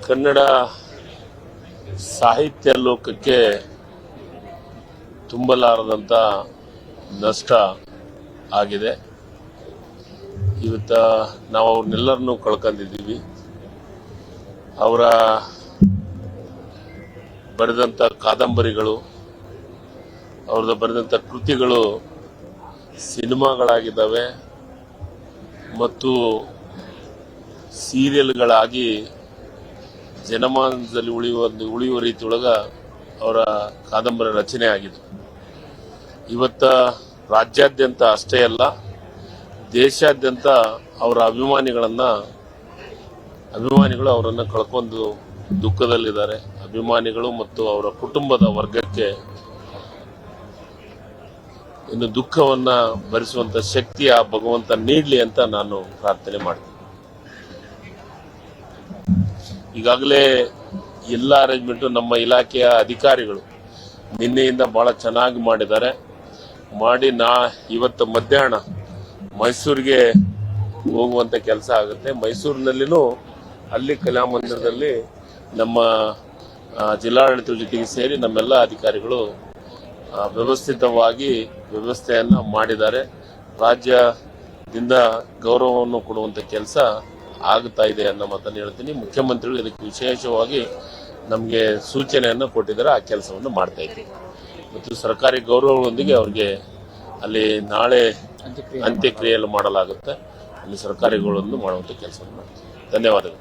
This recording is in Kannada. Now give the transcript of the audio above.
ಕನ್ನಡ ಸಾಹಿತ್ಯ ಲೋಕಕ್ಕೆ ತುಂಬಲಾರದಂಥ ನಷ್ಟ ಆಗಿದೆ. ಇವತ್ತ ನಾವು ಅವ್ರನ್ನೆಲ್ಲರನ್ನೂ ಕಳ್ಕೊಂಡಿದ್ದೀವಿ. ಅವರ ಬರೆದಂಥ ಕಾದಂಬರಿಗಳು, ಅವ್ರದ್ದು ಬರೆದಂಥ ಕೃತಿಗಳು ಸಿನಿಮಾಗಳಾಗಿದ್ದಾವೆ ಮತ್ತು ಸೀರಿಯಲ್ಗಳಾಗಿ ಜನಮಾನಸದಲ್ಲಿ ಉಳಿಯುವ ರೀತಿಯೊಳಗ ಅವರ ಕಾದಂಬರಿ ರಚನೆ ಆಗಿದೆ. ಇವತ್ತ ರಾಜ್ಯಾದ್ಯಂತ ಅಷ್ಟೇ ಅಲ್ಲ, ದೇಶಾದ್ಯಂತ ಅವರ ಅಭಿಮಾನಿಗಳು ಅವರನ್ನು ಕಳ್ಕೊಂಡು ದುಃಖದಲ್ಲಿದ್ದಾರೆ. ಅಭಿಮಾನಿಗಳು ಮತ್ತು ಅವರ ಕುಟುಂಬದ ವರ್ಗಕ್ಕೆ ಇನ್ನು ದುಃಖವನ್ನ ಭರಿಸುವಂತ ಶಕ್ತಿ ಆ ಭಗವಂತ ನೀಡಲಿ ಅಂತ ನಾನು ಪ್ರಾರ್ಥನೆ ಮಾಡ್ತೀನಿ. ಈಗಾಗಲೇ ಎಲ್ಲ ಅರೇಂಜ್ಮೆಂಟು ನಮ್ಮ ಇಲಾಖೆಯ ಅಧಿಕಾರಿಗಳು ನಿನ್ನೆಯಿಂದ ಬಹಳ ಚೆನ್ನಾಗಿ ಮಾಡಿದ್ದಾರೆ. ಇವತ್ತು ಮಧ್ಯಾಹ್ನ ಮೈಸೂರಿಗೆ ಹೋಗುವಂತ ಕೆಲಸ ಆಗುತ್ತೆ. ಮೈಸೂರಿನಲ್ಲಿನೂ ಅಲ್ಲಿ ಕಲಾಮಂದಿರದಲ್ಲಿ ನಮ್ಮ ಜಿಲ್ಲಾಡಳಿತದ ಜೊತೆಗೆ ಸೇರಿ ನಮ್ಮೆಲ್ಲ ಅಧಿಕಾರಿಗಳು ವ್ಯವಸ್ಥಿತವಾಗಿ ವ್ಯವಸ್ಥೆಯನ್ನ ಮಾಡಿದ್ದಾರೆ. ರಾಜ್ಯದಿಂದ ಗೌರವವನ್ನು ಕೊಡುವಂತ ಕೆಲಸ ಆಗುತ್ತಾ ಇದೆ ಅನ್ನೋ ಮಾತನ್ನು ಹೇಳ್ತೀನಿ. ಮುಖ್ಯಮಂತ್ರಿಗಳು ಇದಕ್ಕೆ ವಿಶೇಷವಾಗಿ ನಮಗೆ ಸೂಚನೆಯನ್ನು ಕೊಟ್ಟಿದ್ದಾರೆ. ಆ ಕೆಲಸವನ್ನು ಮಾಡ್ತಾ ಇದ್ದೀವಿ ಮತ್ತು ಸರ್ಕಾರಿ ಗೌರವಗಳೊಂದಿಗೆ ಅವರಿಗೆ ಅಲ್ಲಿ ನಾಳೆ ಅಂತ್ಯಕ್ರಿಯೆಯನ್ನು ಮಾಡಲಾಗುತ್ತೆ. ಅಲ್ಲಿ ಸರ್ಕಾರಿಗಳನ್ನು ಮಾಡುವಂತ ಕೆಲಸವನ್ನು ಮಾಡ್ತೀವಿ. ಧನ್ಯವಾದಗಳು.